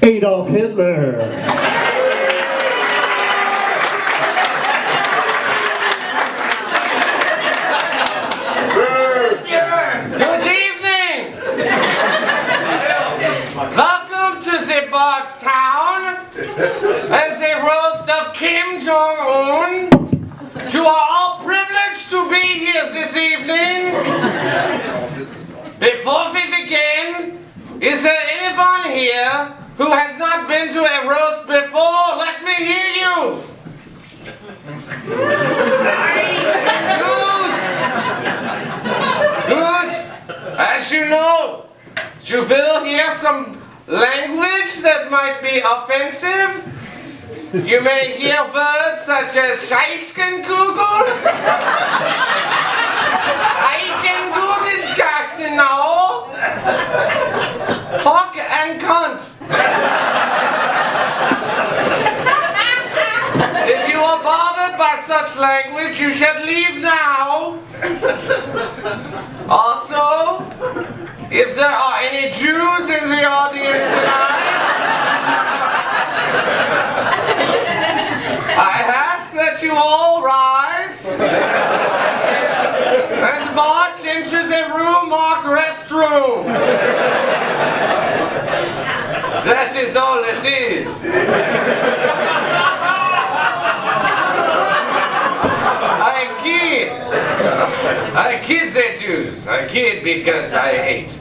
Adolf Hitler. Good evening! Welcome to the Bardstown and the roast of Kim Jong-un. You are all privileged to be here this evening. Before we begin, is there anyone here who has not been to a roast before? Let me hear you! Good! As you know, you will hear some language that might be offensive. You may hear words such as Scheißgenkugel, Eichengudenschachtenau, fuck and cunt. If you are bothered by such language, you should leave now. Also, if there are any Jews in the audience tonight, I ask that you all rise and march into the room marked restroom. That is all it is. I kid the Jews. I kid because I hate.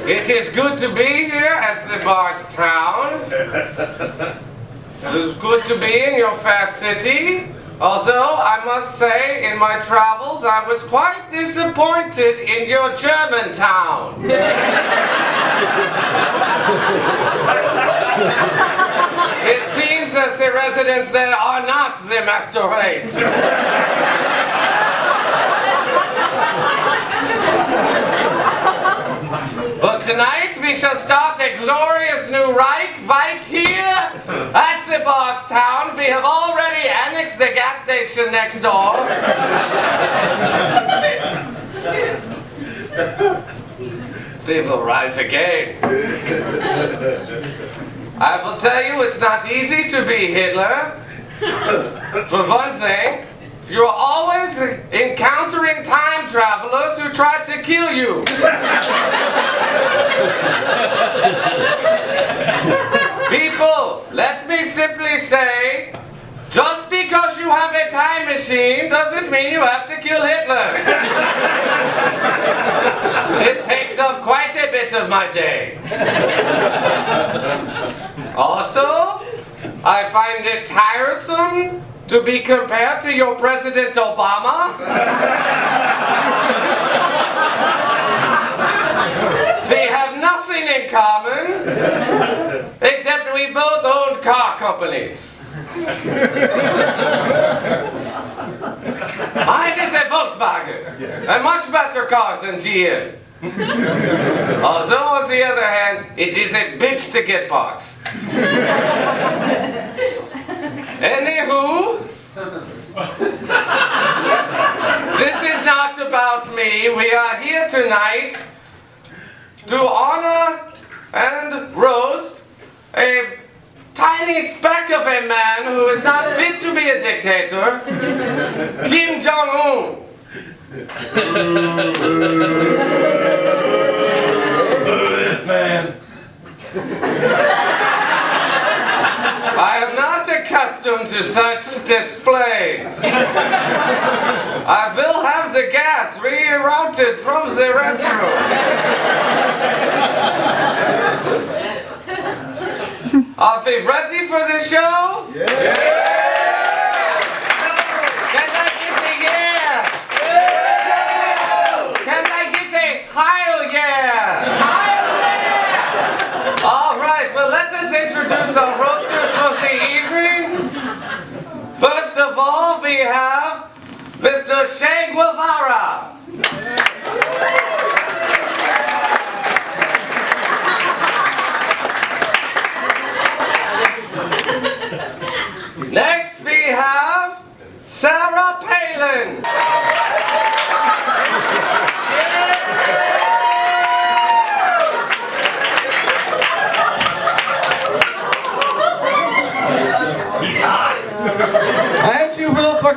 It is good to be here at the Bardstown. It is good to be in your fair city. Although, I must say, in my travels, I was quite disappointed in your German town. It seems that the residents there are not the master race. But tonight we shall start a glorious new Reich right here at the Bardstown. We have already annexed the gas station next door. We will rise again. I will tell you, it's not easy to be Hitler. For one thing, you're always encountering time travelers who try to kill you. People, let me simply say, just because you have a time machine doesn't mean you have to kill Hitler. It takes up quite a bit of my day. Also, I find it tiresome to be compared to your President Obama. We have nothing in common, except we both own car companies. Mine is a Volkswagen, a much better car than GM. Although, on the other hand, it is a bitch to get parts. Anywho, this is not about me. We are here tonight to honor and roast a tiny speck of a man who is not fit to be a dictator, Kim Jong-un. This man. I am not accustomed to such displays. I will have the gas rerouted from the restroom. Are we ready for the show? Yeah! Can I get a yeah? Can I get a Heil yeah? All right, well, let us introduce our roasters for the evening. First of all, we have Mr. Che Guevara. Next, we have Sarah Palin.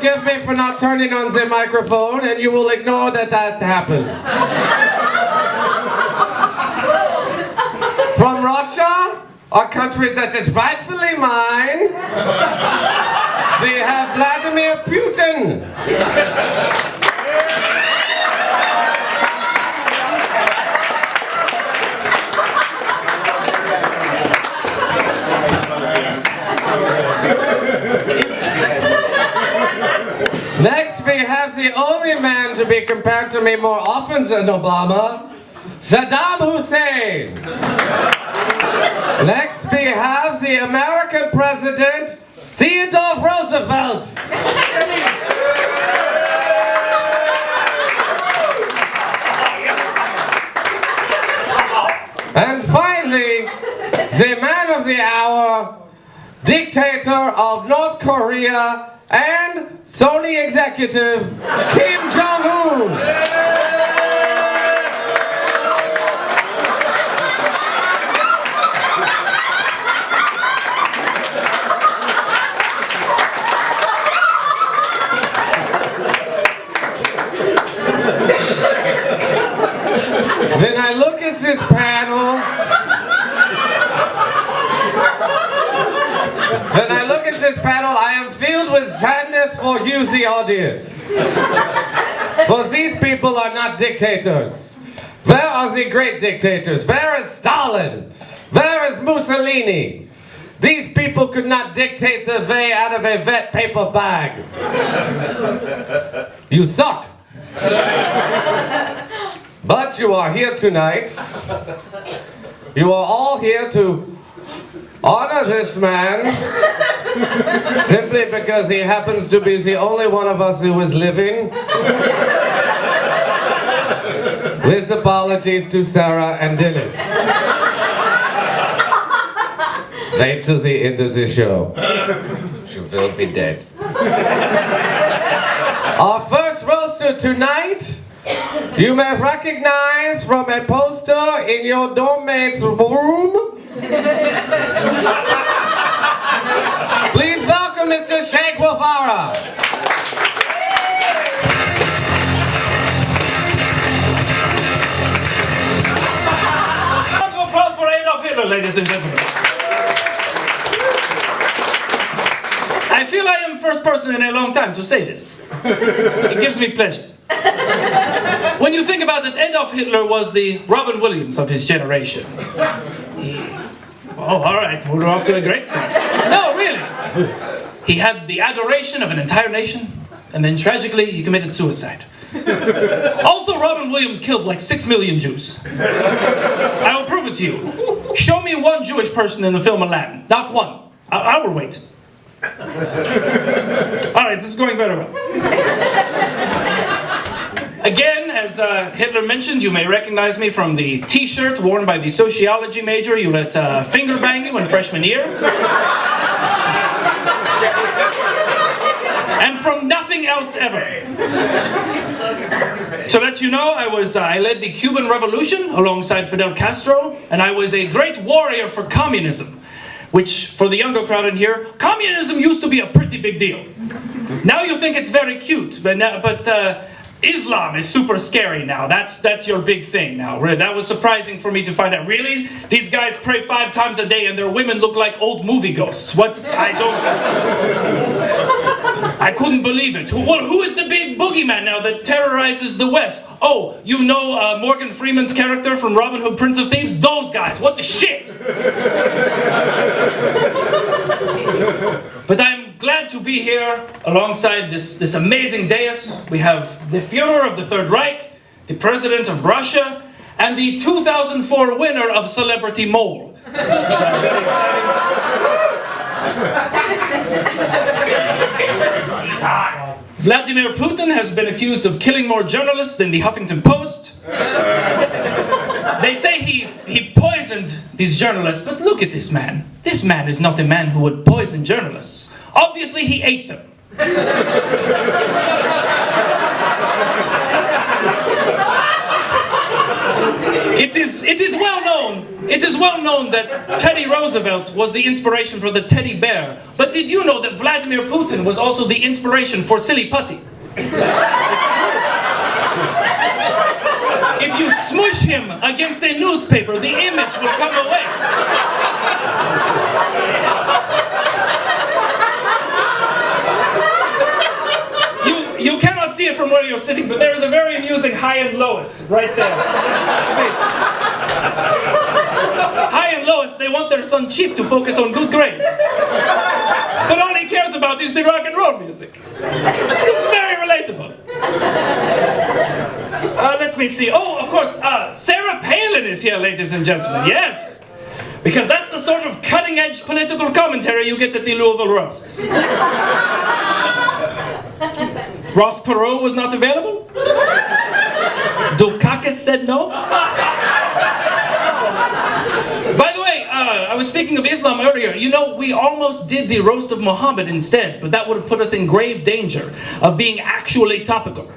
forgive me for not turning on the microphone, and you will ignore that happened. From Russia, a country that is rightfully mine, we have Vladimir Putin. Next, we have the only man to be compared to me more often than Obama, Saddam Hussein. Next, we have the American President, Theodore Roosevelt. And finally, the man of the hour, dictator of North Korea, and Sony executive, Kim Jong-un. When I look at this panel, I am filled with sadness for you, the audience. For these people are not dictators. Where are the great dictators? Where is Stalin? Where is Mussolini? These people could not dictate the way out of a wet paper bag. You suck. But you are here tonight. You are all here to honor this man simply because he happens to be the only one of us who is living. With apologies to Sarah and Dennis. Wait till the end of the show. She will be dead. Our first roaster tonight, you may recognize from a poster in your dorm mate's room. Please welcome Mr. Che Guevara. Round of applause for Adolf Hitler, ladies and gentlemen. I feel I am the first person in a long time to say this. It gives me pleasure. When you think about it, Adolf Hitler was the Robin Williams of his generation. Oh, all right, we're off to a great start. No, really. He had the adoration of an entire nation, and then tragically, he committed suicide. Also, Robin Williams killed like 6 million Jews. I will prove it to you. Show me one Jewish person in the film Aladdin. Not one. I will wait. All right, this is going very well. Again, as Hitler mentioned, you may recognize me from the t-shirt worn by the sociology major you let finger bang you in freshman year. And from nothing else ever. To let you know, I led the Cuban Revolution alongside Fidel Castro, and I was a great warrior for communism. Which, for the younger crowd in here, communism used to be a pretty big deal. Now you think it's very cute, but Islam is super scary now. That's your big thing now. That was surprising for me to find out. Really? These guys pray 5 times a day and their women look like old movie ghosts. I couldn't believe it. Who is the big boogeyman now that terrorizes the West? Oh, you know Morgan Freeman's character from Robin Hood, Prince of Thieves? Those guys, what the shit? But I'm glad to be here alongside this amazing dais. We have the Führer of the Third Reich, the President of Russia, and the 2004 winner of Celebrity Mole. Vladimir Putin has been accused of killing more journalists than the Huffington Post. They say he poisoned these journalists, but look at this man. This man is not a man who would poison journalists. Obviously, he ate them. It It is well known that Teddy Roosevelt was the inspiration for the teddy bear. But did you know that Vladimir Putin was also the inspiration for silly putty? If you smush him against a newspaper, the image will come away. You cannot see it from where you're sitting, but there is a very amusing high and Lois right there. High and Lois, they want their son cheap to focus on good grades. But all he cares about is the rock and roll music. It's very relatable. Let me see. Oh, of course, Sarah Palin is here, ladies and gentlemen. Yes. Because that's the sort of cutting-edge political commentary you get at the Louisville roasts. Ross Perot was not available? Dukakis said no? By the way, I was speaking of Islam earlier. You know, we almost did the roast of Muhammad instead, but that would have put us in grave danger of being actually topical.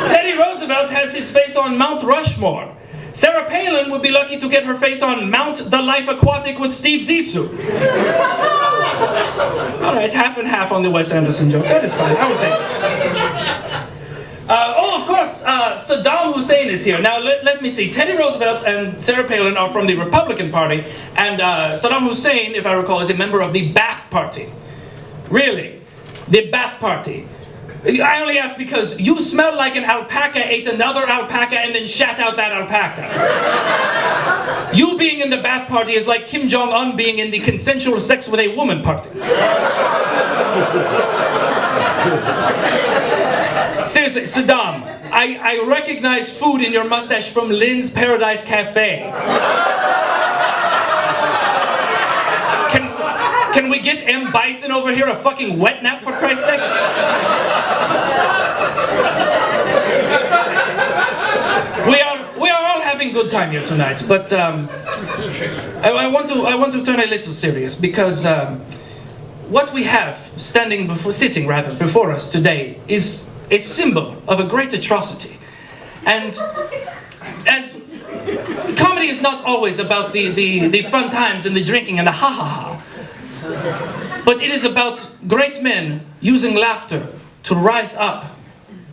Teddy Roosevelt has his face on Mount Rushmore. Sarah Palin would be lucky to get her face on Mount the Life Aquatic with Steve Zissou. Alright, half and half on the Wes Anderson joke. That is fine, I will take it. Oh, of course, Saddam Hussein is here. Now, let me see. Teddy Roosevelt and Sarah Palin are from the Republican Party, and Saddam Hussein, if I recall, is a member of the Ba'ath Party. Really? The Ba'ath Party. I only ask because you smelled like an alpaca ate another alpaca and then shat out that alpaca. You being in the Ba'ath Party is like Kim Jong-un being in the consensual sex with a woman party. Seriously, Saddam, I recognize food in your mustache from Lynn's Paradise Cafe. Can we get M. Bison over here a fucking wet nap for Christ's sake? We are all having good time here tonight, but I want to turn a little serious because what we have sitting before us today is a symbol of a great atrocity, and as comedy is not always about the fun times and the drinking and the ha ha ha. But it is about great men using laughter to rise up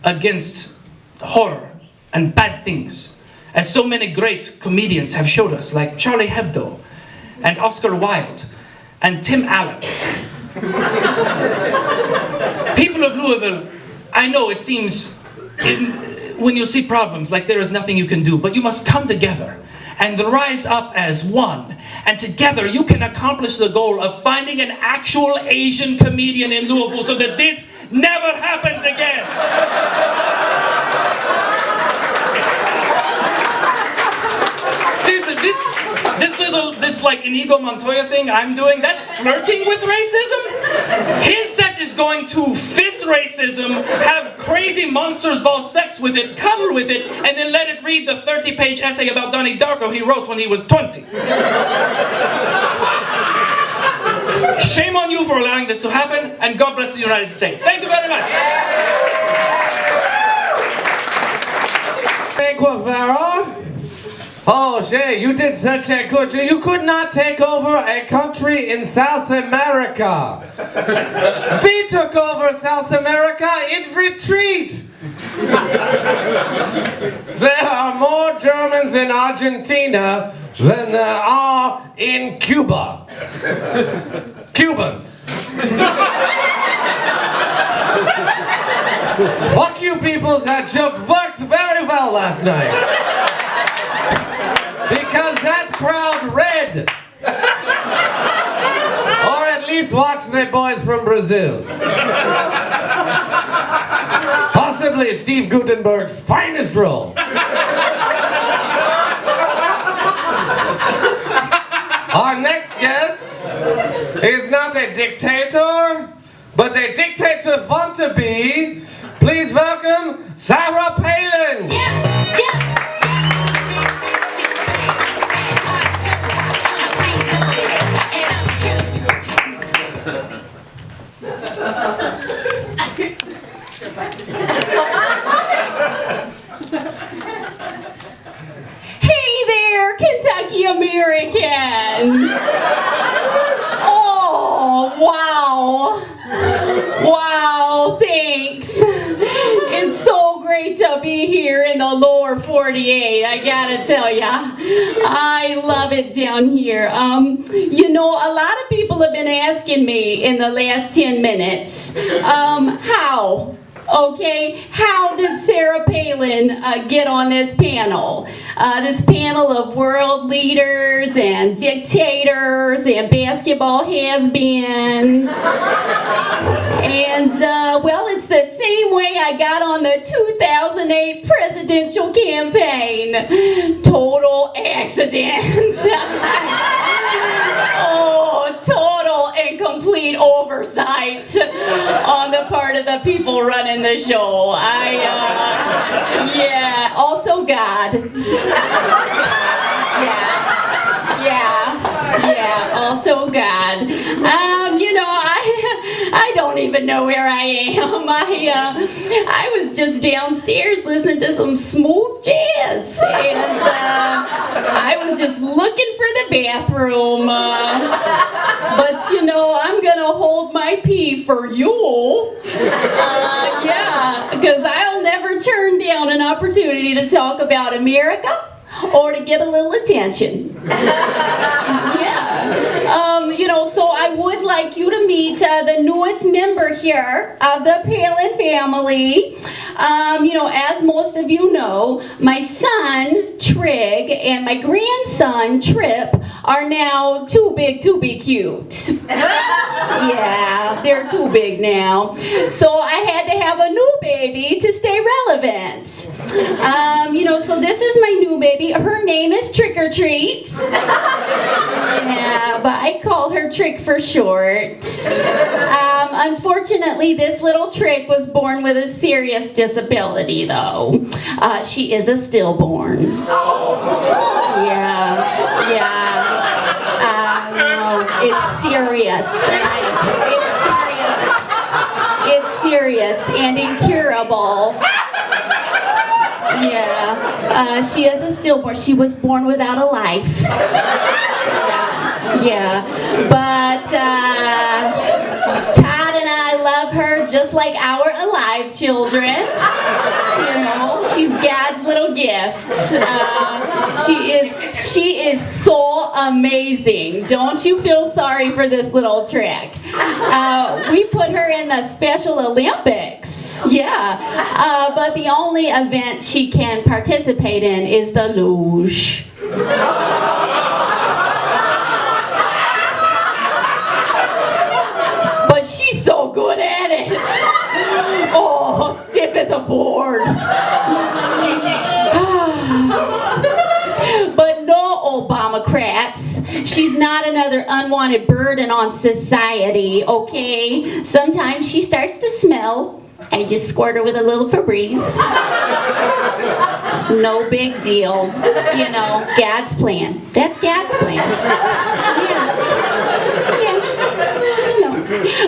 against horror and bad things, as so many great comedians have showed us, like Charlie Hebdo and Oscar Wilde and Tim Allen. People of Louisville, I know it seems when you see problems like there is nothing you can do, but you must come together and rise up as one. And together you can accomplish the goal of finding an actual Asian comedian in Louisville so that this never happens again. Seriously, this like Inigo Montoya thing I'm doing, that's flirting with racism? His set is going to fist racism, have crazy monsters ball sex with it, cuddle with it, and then let it read the 30-page essay about Donnie Darko he wrote when he was 20. Shame on you for allowing this to happen, and God bless the United States. Thank you very much. Hey, Guevara. Oh, Shay, you did such a good job. You could not take over a country in South America. We took over South America in retreat. There are more Germans in Argentina than there are in Cuba. Cubans. Fuck you peoples, that joke worked very well last night. Because that crowd read. Or at least watched the boys from Brazil. Possibly Steve Gutenberg's finest role. Our next guest is not a dictator, but a dictator want to be. Please welcome Sarah Palin. lucky Americans. Oh, wow. Wow, thanks. It's so great to be here in the lower 48, I gotta tell ya. I love it down here. You know, a lot of people have been asking me in the last 10 minutes, how? Okay, how did Sarah Palin get on this panel? This panel of world leaders and dictators and basketball has-beens. And, well, it's the same way I got on the 2008 presidential campaign. Total accident. Oh, total and complete oversight on the part of the people running the show. Yeah, also God. Yeah, also God. You know, I don't even know where I am. I was just downstairs listening to some smooth jazz, and I was just looking for the bathroom. But you know, I'm gonna hold my pee for you. Yeah, because I'll never turn down an opportunity to talk about America or to get a little attention. Yeah. You know, so I would like you to meet the newest member here of the Palin family. You know, as most of you know, my son, Trig, and my grandson, Trip, are now too big to be cute. Yeah, they're too big now. So I had to have a new baby to stay relevant. You know, so this is my new baby. Her name is Trick or Treat. Yeah, but I call her Trick for short. Unfortunately, this little Trick was born with a serious disability, though. She is a stillborn. Yeah. No, it's serious. It's serious and incurable. Yeah, she is a stillborn. She was born without a life. Yeah, but Todd and I love her just like our alive children. You know, she's God's little gift. She is so amazing. Don't you feel sorry for this little Trick. We put her in the Special Olympics. Yeah, but the only event she can participate in is the luge. But she's so good at it. Oh, stiff as a board. But no, Obamacrats. She's not another unwanted burden on society, okay? Sometimes she starts to smell. I just squirt her with a little Febreze. No big deal. You know, God's plan. That's God's plan. Yeah. No.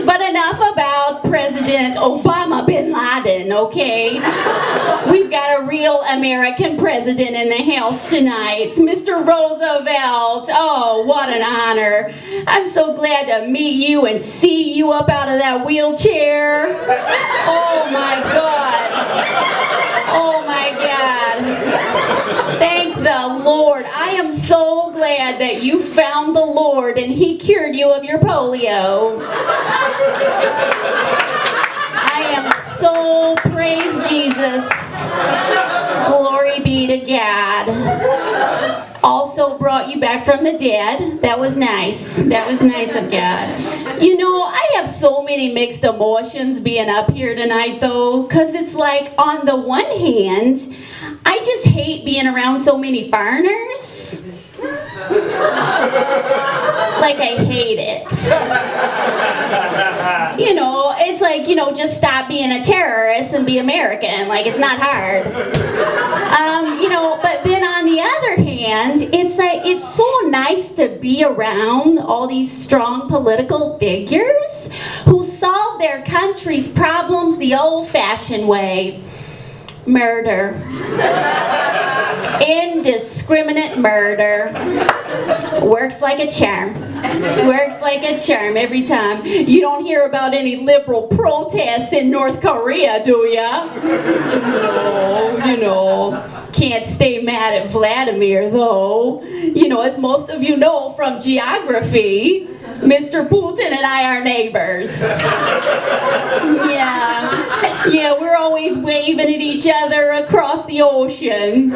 But enough about President Osama bin Laden, okay? We've got a real American president in the house tonight, Mr. Rosevelt. Oh, what an honor. I'm so glad to meet you and see you up out of that wheelchair. Oh my God. Oh my God. Thank the Lord. I am so glad that you found the Lord and He cured you of your polio. I am so, praise Jesus. Glory be to God. Also brought you back from the dead. That was nice. That was nice of God. You know, I have so many mixed emotions being up here tonight, though, because it's like, on the one hand, I just hate being around so many foreigners. Like, I hate it. You know, it's like, you know, just stop being a terrorist and be American. Like, it's not hard. You know, but then on the other hand, it's like, it's so nice to be around all these strong political figures who solve their country's problems the old-fashioned way. Murder. Indiscriminate murder. Works like a charm. Works like a charm every time. You don't hear about any liberal protests in North Korea, do ya? No, you know. Can't stay mad at Vladimir, though. You know, as most of you know from geography, Mr. Putin and I are neighbors. Yeah, we're always waving at each other across the ocean.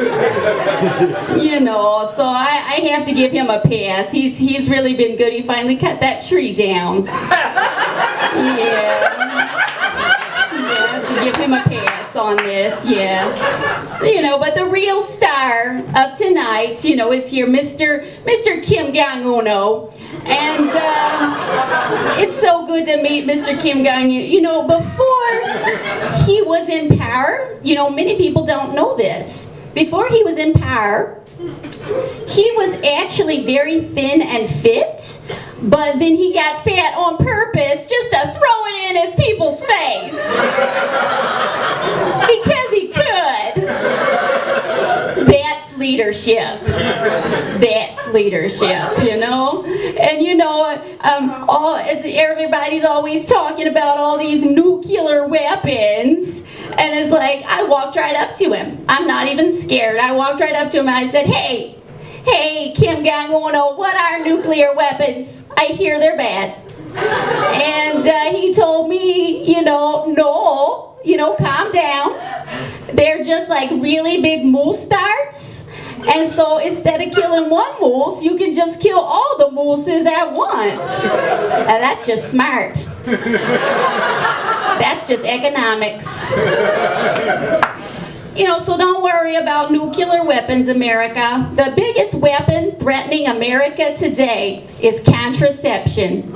You know, so I have to give him a pass. He's really been good. He finally cut that tree down. Yeah, to give him a pass on this, yeah. You know, but the real star of tonight, you know, is here, Mr. Kim Jong-un. And it's so good to meet Mr. Kim Jong-un. You know, before he was in power, you know, many people don't know this. Before he was in power, he was actually very thin and fit, but then he got fat on purpose just to throw it in his people's face. Because he could. That's leadership. That's leadership, you know? And you know, everybody's always talking about all these nuclear weapons. And it's like, I walked right up to him. I'm not even scared. I walked right up to him and I said, hey, Kim Jong-un, what are nuclear weapons? I hear they're bad. And he told me, no, calm down. They're just like really big moose darts. And so instead of killing one moose, you can just kill all the mooses at once. And that's just smart. That's just economics. So don't worry about nuclear weapons, America. The biggest weapon threatening America today is contraception.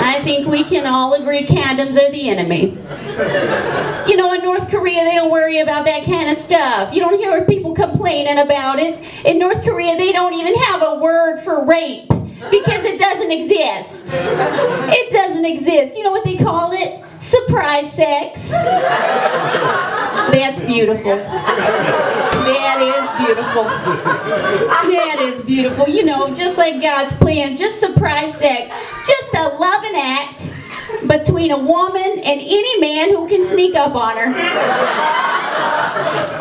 I think we can all agree condoms are the enemy. In North Korea, they don't worry about that kind of stuff. You don't hear people complaining about it. In North Korea, they don't even have a word for rape because it doesn't exist. It doesn't exist. You know what they call it? Surprise sex. That's beautiful. That is beautiful. That is beautiful. Just like God's plan, just surprise sex. Just a loving act between a woman and any man who can sneak up on her.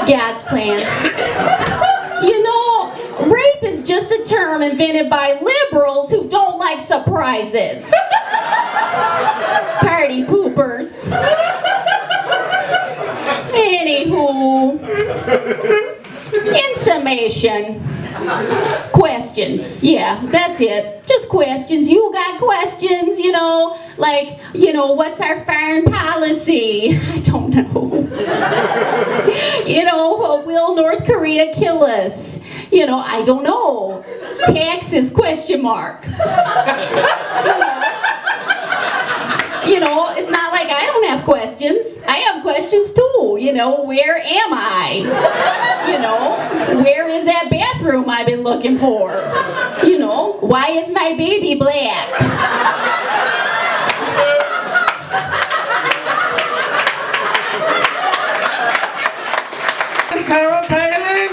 God's plan. Rape is just a term invented by liberals who don't like surprises. Party poopers. Anywho, in summation, questions. Yeah, that's it. Just questions. You got questions, what's our foreign policy? I don't know. Will North Korea kill us? I don't know. Taxes, question mark. It's not like I don't have questions. I have questions too. Where am I? Where is that bathroom I've been looking for? Why is my baby black? Sarah Palin!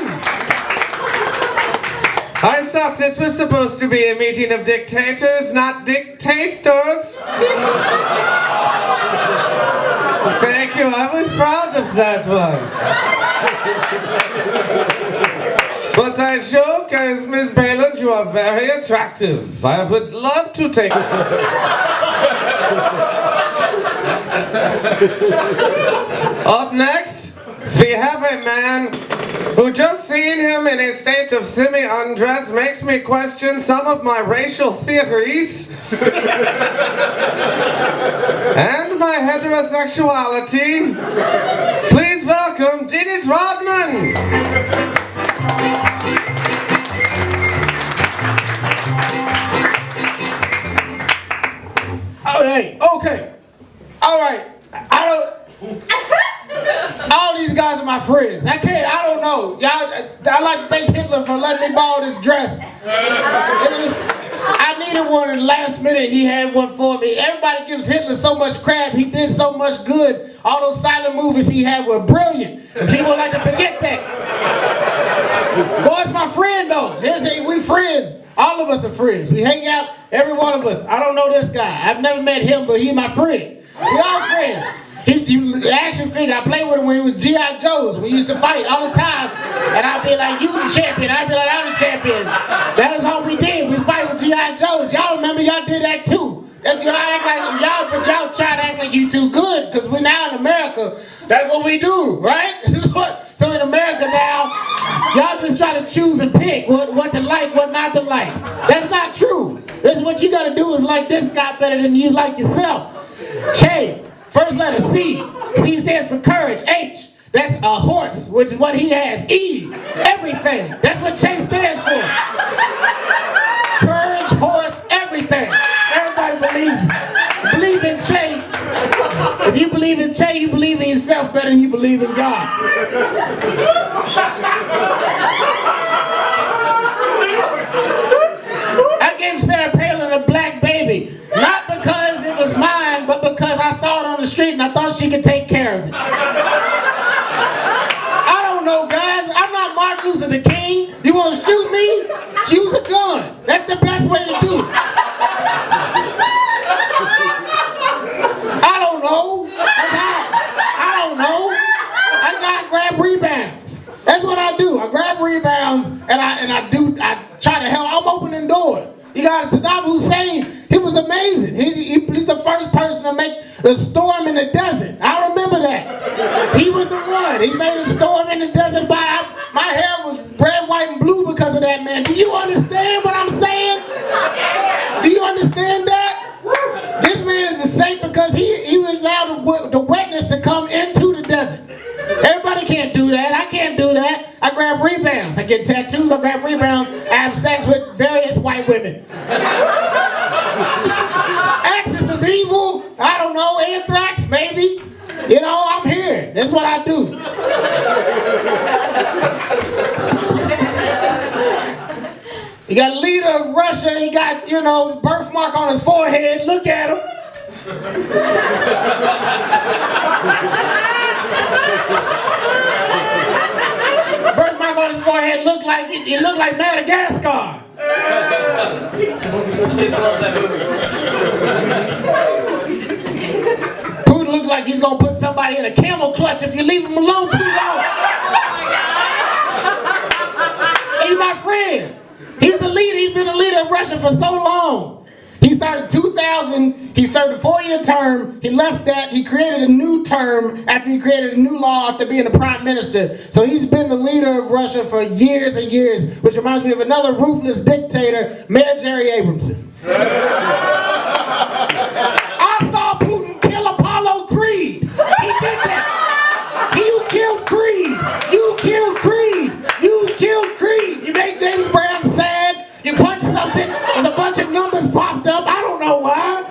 I thought this was supposed to be a meeting of dictators, not dictators. Thank you, I was proud of that one. But I joke, as Miss Palin, you are very attractive. I would love to take Up next, we have a man who just seeing him in a state of semi-undress makes me question some of my racial theories and my heterosexuality. Please welcome Dennis Rodman. Okay. All right. All these guys are my friends. I don't know. I like to thank Hitler for letting me borrow this dress. I needed one and last minute he had one for me. Everybody gives Hitler so much crap. He did so much good all those silent movies he had were brilliant. And people like to forget that. Boy's my friend though. We friends. All of us are friends. We hang out, every one of us. I don't know this guy. I've never met him, but he's my friend. We all friends. He's the action figure. I played with him when he was G.I. Joe's. We used to fight all the time. And I'd be like, you the champion. I'd be like, I'm the champion. That was all we did. We fight with G.I. Joe's. Y'all remember y'all did that too. Y'all act like but y'all try to act like you too good, because we're now in America. That's what we do, right? So in America now, y'all just try to choose and pick what to like, what not to like. That's not true. This is what you gotta do is like this guy better than you like yourself. Che, first letter C. C stands for courage. H, that's a horse, which is what he has. E, everything. That's what Che stands for. Courage, horse, everything. Everybody believe in Che. If you believe in Che, you believe in yourself better than you believe in God. I gave Sarah Palin a black baby, not because it was mine, but because I saw it on the street and I thought she could take care of it. I don't know, guys. I'm not Martin Luther the King. You want to shoot me? Use a gun. That's the best way to do it. I don't know. I don't know. I grab rebounds. That's what I do. I grab rebounds and I try to help. I'm opening doors. You got Saddam Hussein. He was amazing. He's the first person to make the storm in the desert. I remember that. He was the one. He made a storm in the desert. My hair was red, white, and blue because of that, man. Do you understand what I'm saying? Do you understand that? This man is a saint because he was allowed the wetness to come into the desert. Everybody can't do that. I can't do that. I grab rebounds. I get tattoos. I grab rebounds. I have sex with various white women. Axis of evil. I don't know. Anthrax, maybe. You know, I'm here. That's what I do. You got a leader of Russia. He got, birthmark on his forehead. Look at him. Birthmark on his forehead looked like Madagascar. Putin looks like he's gonna put somebody in a camel clutch if you leave him alone too long. He's my friend. He's the leader. He's been the leader of Russia for so long. He started in 2000. He served a 4-year term. He left that. He created a new term after he created a new law after being the prime minister. So he's been the leader of Russia for years and years, which reminds me of another ruthless dictator, Mayor Jerry Abramson. I saw Putin kill Apollo Creed. He did that. You killed Creed. You killed Creed. You killed Creed. You made James Brown sad. You punched something. There's a bunch of numbers popped up. I don't know why.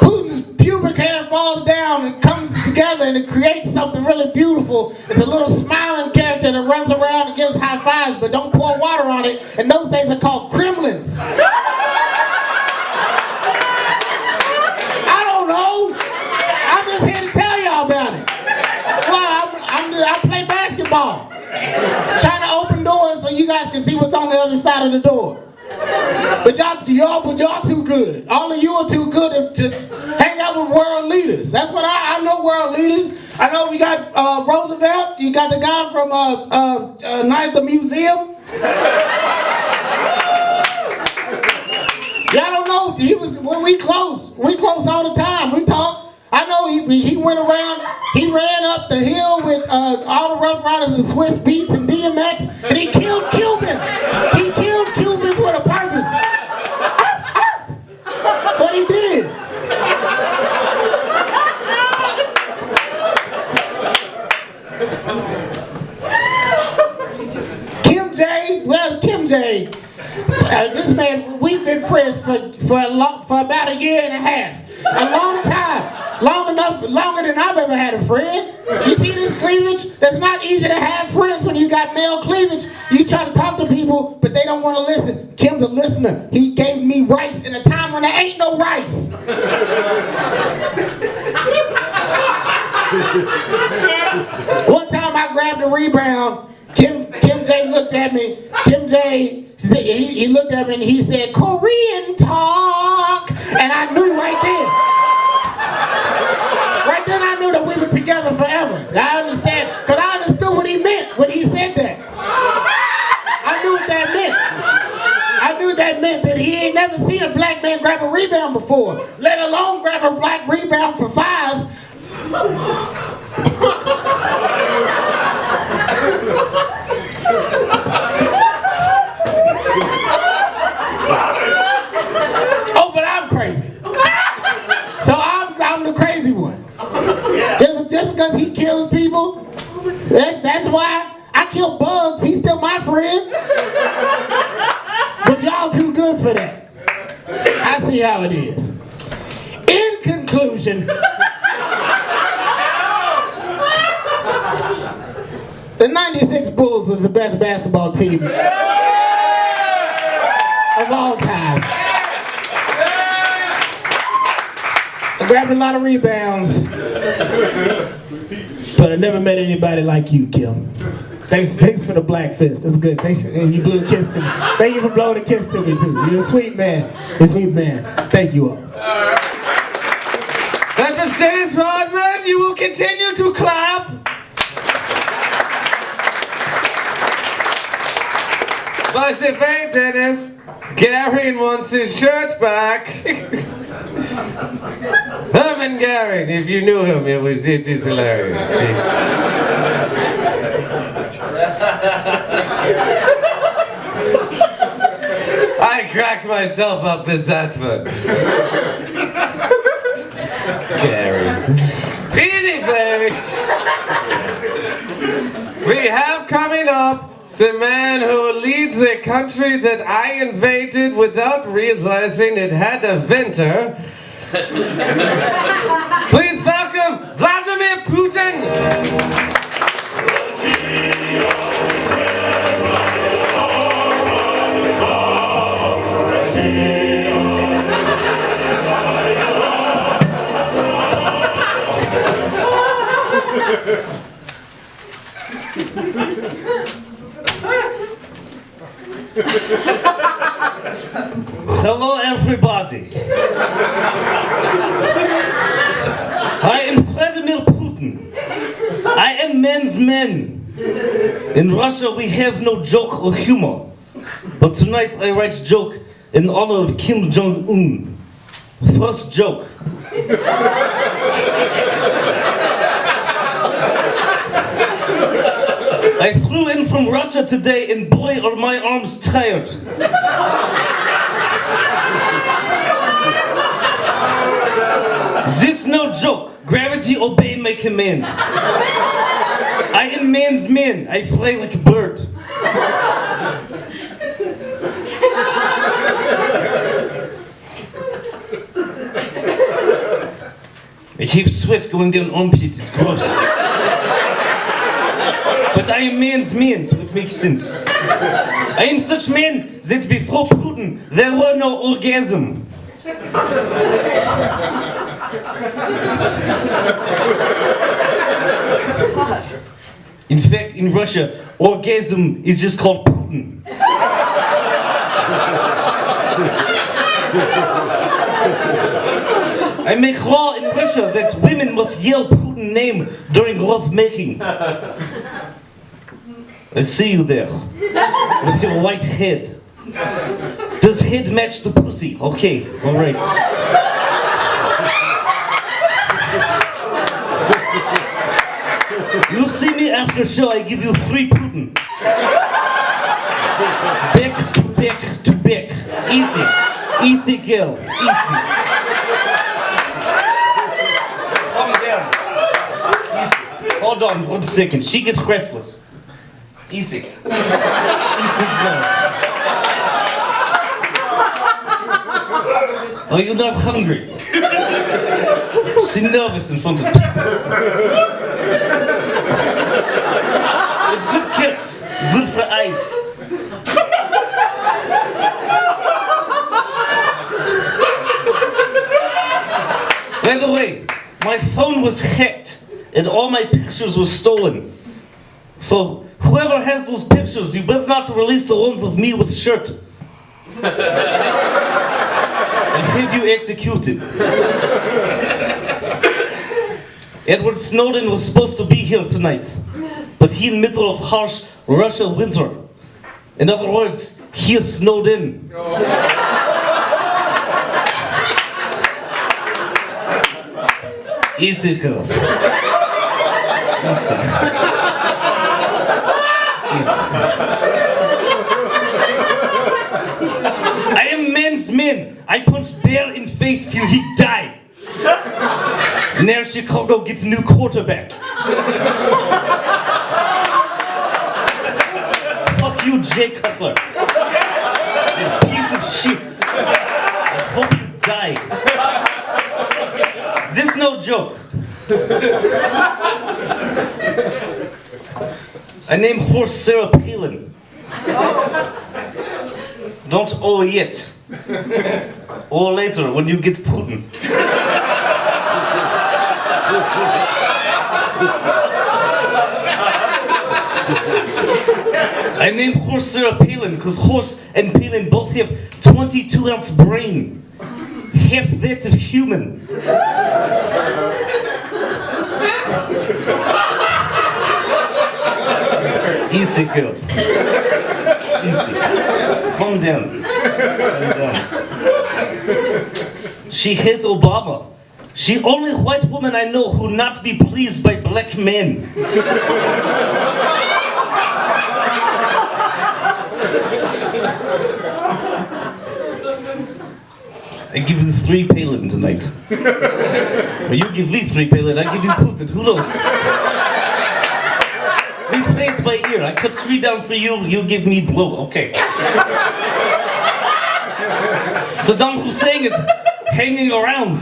Putin's pubic hair falls down and comes together and it creates something really beautiful. It's a little smiling character that runs around and gives high fives, but don't pour water on it. And those things are called Kremlins. I don't know. I'm just here to tell y'all about it. Well, I play basketball. Trying to open doors so you guys can see what's on the other side of the door. But y'all too good. All of you are too good to hang out with world leaders. That's what I know world leaders. I know we got Rosevelt. You got the guy from Night at the Museum. Y'all don't know. When we close all the time. We talk. I know he went around, he ran up the hill with all the Rough Riders and Swiss Beats and DMX, and he killed Cubans. He killed Cubans with a purpose. What he did. Kim J. This man, we've been friends for about a year and a half. A long time. Long longer than I've ever had a friend. You see this cleavage? It's not easy to have friends when you got male cleavage. You try to talk to people, but they don't want to listen. Kim's a listener. He gave me rice in a time when there ain't no rice. One time I grabbed a rebound. Kim J looked at me. Kim J, he looked at me and he said, "Korean talk." And I knew right then. Right then I knew that we were together forever. I understand, because I understood what he meant when he said that. I knew what that meant. I knew that meant that he ain't never seen a black man grab a rebound before, let alone grab a black rebound for 5. Oh, but I'm crazy. So I'm the crazy one. Just because he kills people, that's why I kill bugs. He's still my friend. But y'all too good for that. I see how it is. In conclusion, the '96 Bulls was the best basketball team of all time. I grabbed a lot of rebounds, but I never met anybody like you, Kim. Thanks for the black fist. That's good. Thanks, and you blew a kiss to me. Thank you for blowing a kiss to me too. You're a sweet man. You're a sweet man. Thank you all. Let the status, Rodman. You will continue to clap. But if ain't Dennis, Gary wants his shirt back. Herman Gary, if you knew him, it is hilarious. I cracked myself up as that one. Gary. Anyway, we have coming up the man who leads the country that I invaded without realizing it had a winter. Please welcome Vladimir Putin. Hello everybody. I am Vladimir Putin. I am man's man. In Russia we have no joke or humor. But tonight I write joke in honor of Kim Jong-un. First joke. I flew in from Russia today and boy are my arms tired. This no joke. Gravity obey my command. I am man's man. I fly like a bird. I have sweat going down armpit. It's gross. But I am man's man, so it makes sense. I am such man that before Putin there were no orgasm. In fact, in Russia, orgasm is just called Putin. I make law in Russia that women must yell Putin's name during love making. I'll see you there with your white head. Does head match the pussy? Okay, all right. You see me after show, I give you 3 Putin. Back to back to back. Easy. Easy girl. Easy. Calm down. Easy. Hold on 1 second. She gets restless. Easy. Easy girl. Are you not hungry? She's nervous in front of people. It's good carrot. Good for eyes. By the way, my phone was hacked and all my pictures were stolen. So whoever has those pictures, you better not release the ones of me with shirt. And have you executed. Edward Snowden was supposed to be here tonight, but he in the middle of harsh Russia winter. In other words, he is snowed in. Easy, girl. Easy. Easy. I am man's man. I punch bear in face till he die. Now Chicago gets a new quarterback. Fuck you, Jay Cutler. You piece of shit. I hope you die. This no joke. I named horse Sarah Palin. Don't owe yet. Or later when you get Putin. I named horse Sarah Palin because horse and Palin both have 22-ounce brain. Half that of human. Easy, girl. Easy. Calm down. Calm down. She hit Obama. She only white woman I know who not be pleased by black men. I give you 3 Palin tonight. Or you give me 3 Palin, I give you Putin. Who knows? We play it by ear. I cut 3 down for you, you give me blow. Okay. Saddam Hussein is hanging around.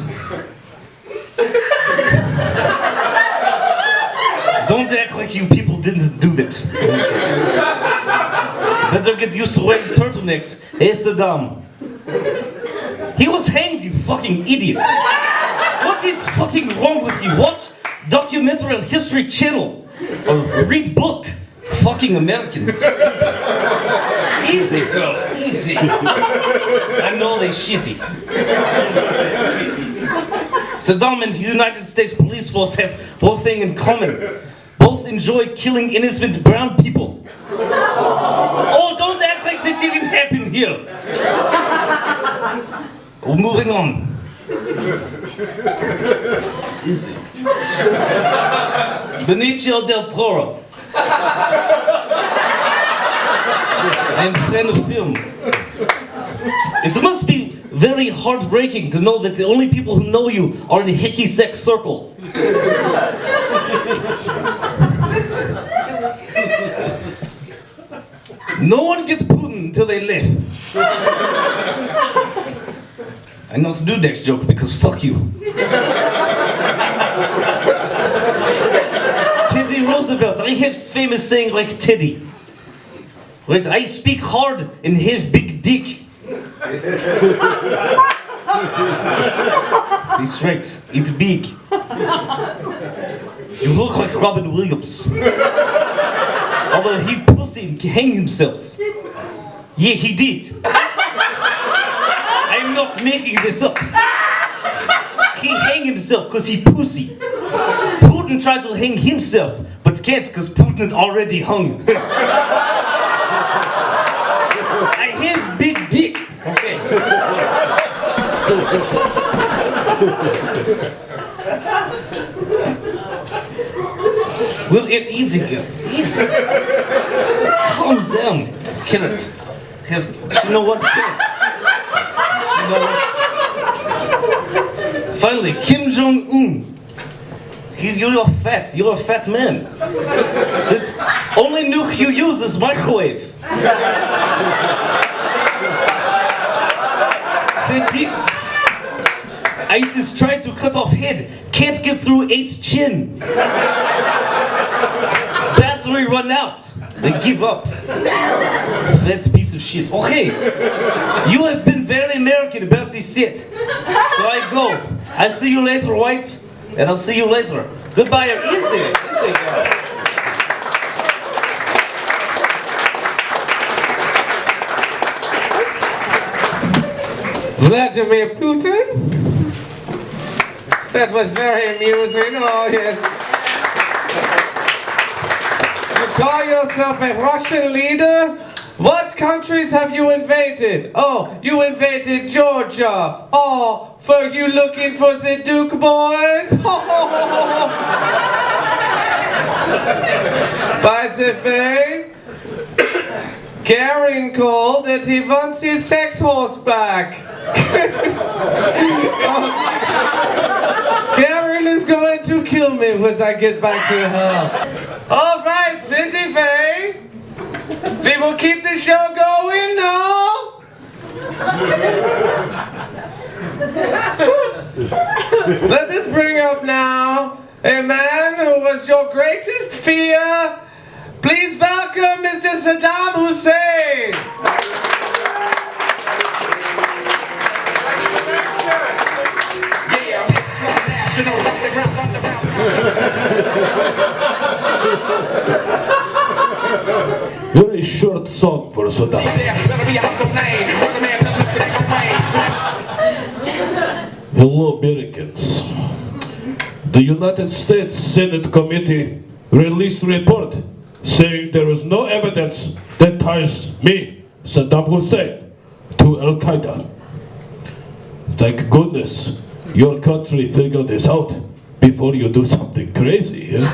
Don't act like you people didn't do that. Better get used to wearing turtlenecks. Hey, Saddam. He was hanged, you fucking idiots. What is fucking wrong with you? Watch documentary on History Channel. Or read book. Fucking Americans. Easy, girl. Easy. I know they shitty. Saddam and the United States Police Force have one thing in common. Both enjoy killing innocent brown people. Oh, don't act like that didn't happen here. We're moving on. Easy. Benicio del Toro. I'm a fan of film. It must be very heartbreaking to know that the only people who know you are in the hickey sex circle. No one gets Putin until they left. I know to do next joke because fuck you. Teddy Roosevelt, I have famous saying like Teddy. Right, I speak hard and have big dick. He's right, it's big. You look like Robin Williams. Although he pussy and hanged himself. Yeah, he did. I'm not making this up. He hanged himself because he pussy. Putin tried to hang himself, but can't because Putin already hung. I have big dick. Okay. Well, easy, girl. Easy. Calm down. Keller. You know what? You know what? Finally, Kim Jong-un. You're fat. You're a fat man. It's only nuke you use is microwave. That's it. I ISIS tried to cut off head, can't get through 8 chin. Battery run out. They give up. That piece of shit. Okay, you have been very American about this set. So I go. I'll see you later, White, and I'll see you later. Goodbye. Easy. Vladimir Putin? That was very amusing, oh yes. You call yourself a Russian leader? What countries have you invaded? Oh, you invaded Georgia. Oh, for you looking for the Duke boys? By the way, Garen called that he wants his sex horse back. Karen is going to kill me once I get back to her. All right, Cindy Faye. We will keep the show going now. Let us bring up now a man who was your greatest fear. Please welcome Mr. Saddam Hussein. Very short song for Saddam. Hello, Americans. The United States Senate Committee released a report saying there is no evidence that ties me, Saddam Hussein, to Al-Qaeda. Thank goodness your country figured this out before you do something crazy. Yeah?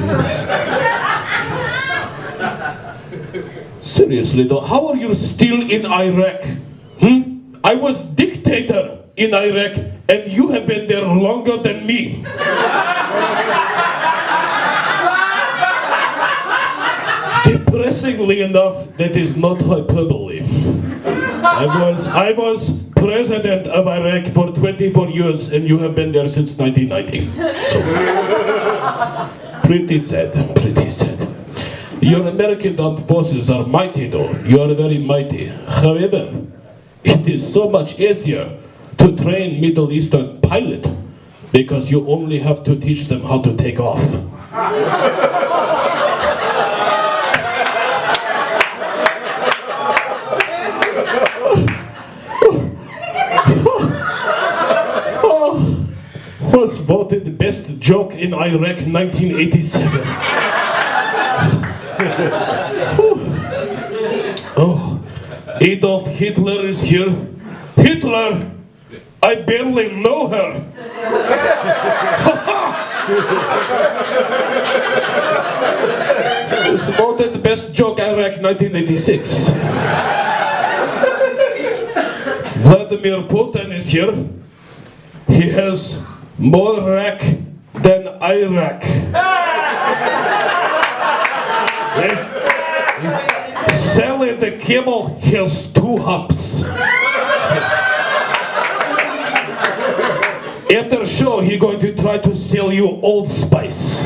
Yes. Seriously though, how are you still in Iraq? I was dictator in Iraq and you have been there longer than me. Depressingly enough, that is not hyperbole. I was president of Iraq for 24 years and you have been there since 1990. So, pretty sad. Your American armed forces are mighty though. You are very mighty. However, it is so much easier to train Middle Eastern pilot because you only have to teach them how to take off. Was voted the best joke in Iraq 1987. Oh, Adolf Hitler is here. Hitler, I barely know her. Was voted the best joke Iraq 1986. Vladimir Putin is here. He has more Iraq than Iraq. Sally the camel has 2 humps. After show, he's going to try to sell you Old Spice.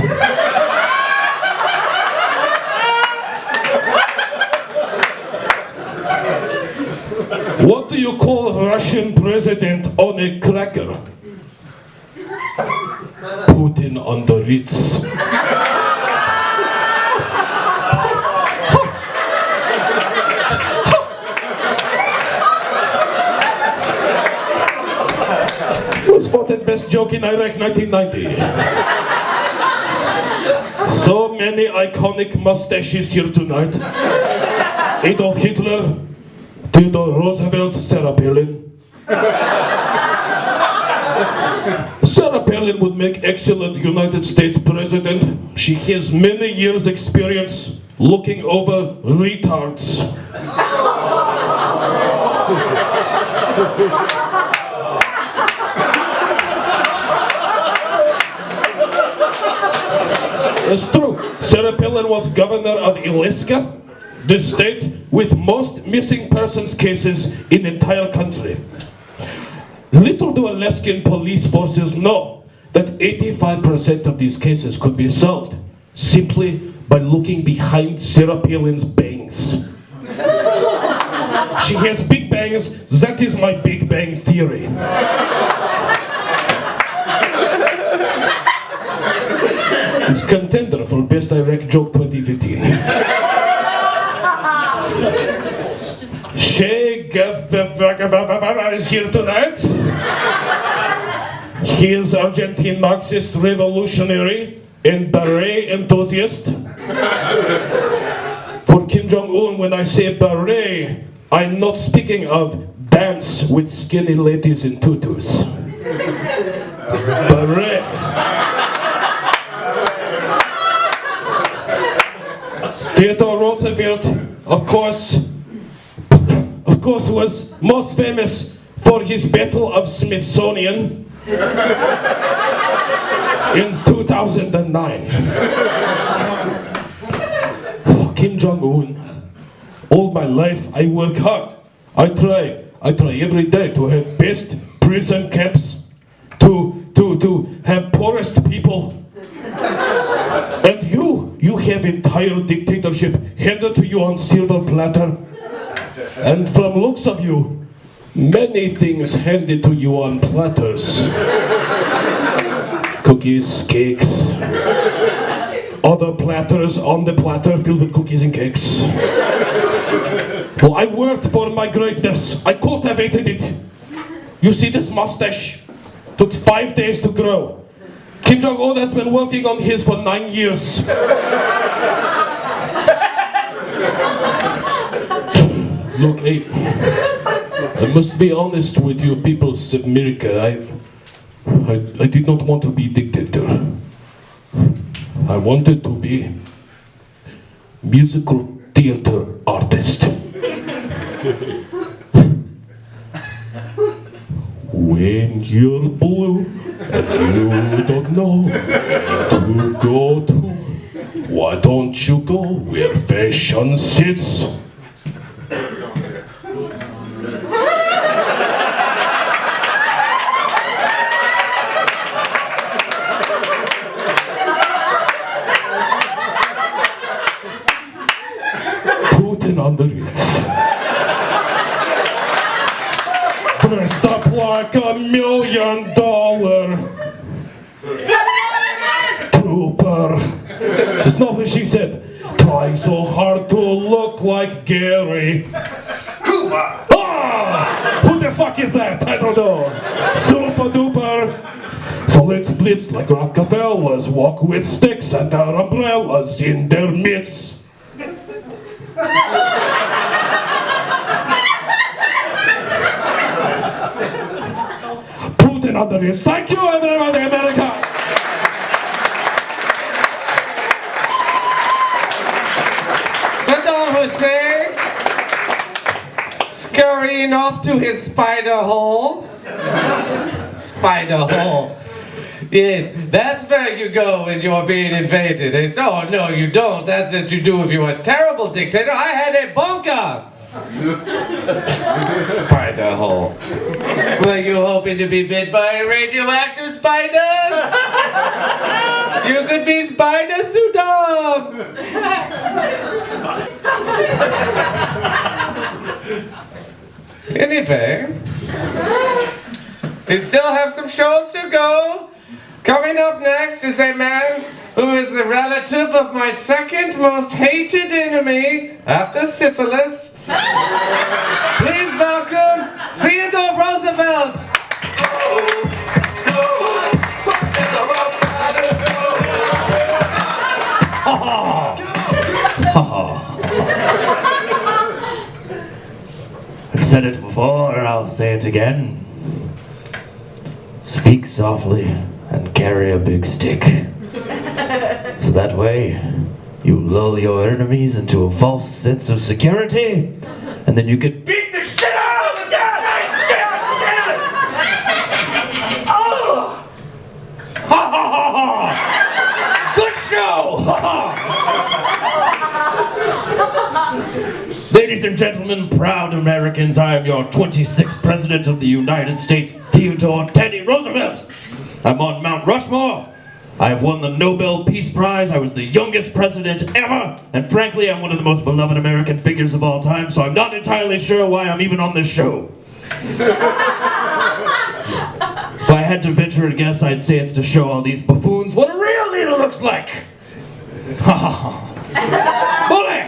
What do you call Russian president on a cracker? Putin on the Ritz. Was voted best joke in Iraq 1990. So many iconic mustaches here tonight. Adolf Hitler, Theodore Roosevelt, Sarah Palin. Sarah Palin would make excellent United States president. She has many years experience looking over retards. It's true. Sarah Palin was governor of Alaska, the state with most missing persons cases in the entire country. Little do Alaskan police forces know that 85% of these cases could be solved simply by looking behind Sarah Palin's bangs. She has big bangs, that is my Big Bang Theory. It's contender for Best Iraq Joke 2015. Che Guevara is here tonight. He is Argentine Marxist revolutionary and beret enthusiast. For Kim Jong-un, when I say beret, I'm not speaking of dance with skinny ladies in tutus. Beret. Theodore Roosevelt, of course, was most famous for his Battle of Smithsonian in 2009. Kim Jong-un, all my life I work hard. I try every day to have best prison camps, to have poorest people. And you have entire dictatorship handed to you on silver platter. And from looks of you, many things handed to you on platters. Cookies, cakes, other platters on the platter filled with cookies and cakes. Well, I worked for my greatness. I cultivated it. You see this mustache? Took 5 days to grow. Kim Jong-un has been working on his for 9 years. Look, I must be honest with you, peoples of America. I did not want to be dictator. I wanted to be musical theater artist. When you're blue and you don't know where to go to, why don't you go where fashion sits? Putin under it. Dressed up like $1 million trooper. It's not what she said. Trying so hard to look like Gary. Ah! Who the fuck is that? I don't know. Super duper. So let's blitz like Rockefellers, walk with sticks and our umbrellas in their midst. Putin under this. Thank you, everybody, America. Saddam Hussein scurrying off to his spider hole. Spider hole. Yeah, that's where you go when you're being invaded. It's, oh, no, you don't. That's what you do if you're a terrible dictator. I had a bunker. Spider hole. Were you hoping to be bit by a radioactive spider? You could be Spider Saddam. Anyway, we still have some shows to go. Coming up next is a man who is the relative of my second most hated enemy after syphilis. Please welcome Theodore Roosevelt. I've said it before, I'll say it again. Speak softly and carry a big stick. So that way, you lull your enemies into a false sense of security, and then you can beat the shit out of them again! Oh! Ha ha ha ha! Good show! Ha ha! Ladies Ladies and gentlemen, proud Americans, I am your 26th President of the United States, Theodore Teddy Roosevelt. I'm on Mount Rushmore. I have won the Nobel Peace Prize. I was the youngest president ever. And frankly, I'm one of the most beloved American figures of all time, so I'm not entirely sure why I'm even on this show. If I had to venture a guess, I'd say it's to show all these buffoons what a real leader looks like. Ha ha ha. Bully!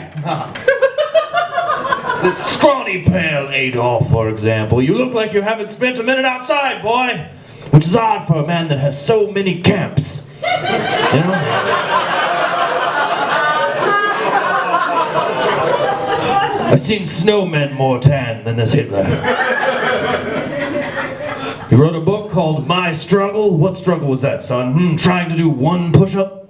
This scrawny, pale Adolf, for example. You look like you haven't spent a minute outside, boy. Which is odd for a man that has so many camps. You know? I've seen snowmen more tan than this Hitler. He wrote a book called My Struggle. What struggle was that, son? Trying to do one push-up?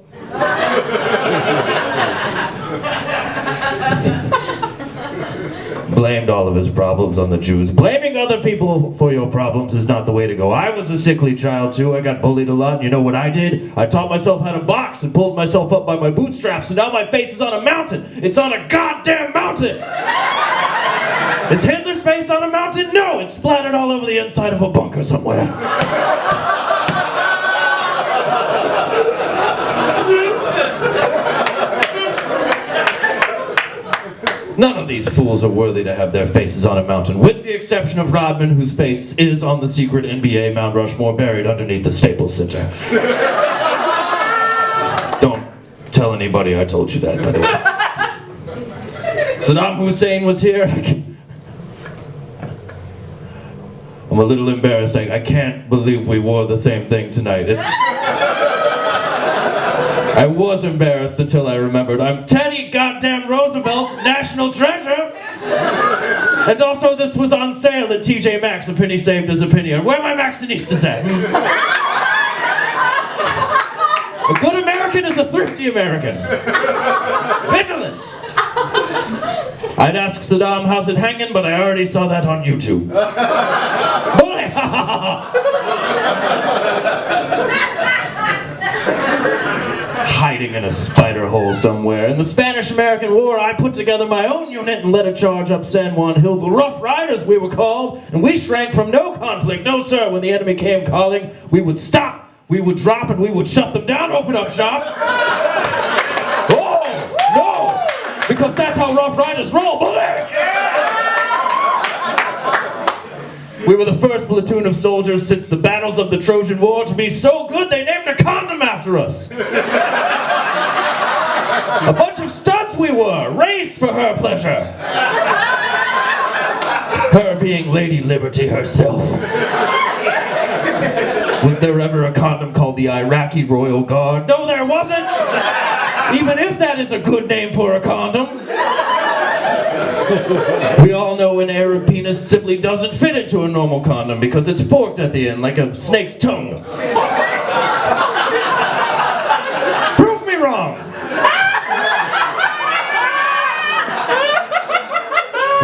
Blamed all of his problems on the Jews. Blaming other people for your problems is not the way to go. I was a sickly child too. I got bullied a lot, and you know what I did? I taught myself how to box and pulled myself up by my bootstraps, and now my face is on a mountain. It's on a goddamn mountain! Is Hitler's face on a mountain? No, it's splattered all over the inside of a bunker somewhere. None of these fools are worthy to have their faces on a mountain, with the exception of Rodman, whose face is on the secret NBA Mount Rushmore buried underneath the Staples Center. Don't tell anybody I told you that, by the way. Saddam Hussein was here. I'm a little embarrassed. I can't believe we wore the same thing tonight. I was embarrassed until I remembered I'm Teddy goddamn Roosevelt, national treasure! And also this was on sale at TJ Maxx, a penny saved is a penny. And where my Maxinistas at? A good American is a thrifty American. Vigilance! I'd ask Saddam how's it hanging, but I already saw that on YouTube. Bully! Hiding in a spider hole somewhere. In the Spanish-American War, I put together my own unit and led a charge up San Juan Hill. The Rough Riders, we were called, and we shrank from no conflict. No, sir, when the enemy came calling, we would stop, we would drop, and we would shut them down, open up shop. Oh, no, because that's how Rough Riders roll, bully! We were the first platoon of soldiers since the battles of the Trojan War to be so good they named a condom after us. A bunch of studs we were, raised for her pleasure. Her being Lady Liberty herself. Was there ever a condom called the Iraqi Royal Guard? No, there wasn't! Even if that is a good name for a condom. We all know an Arab penis simply doesn't fit into a normal condom because it's forked at the end like a snake's tongue. Prove me wrong!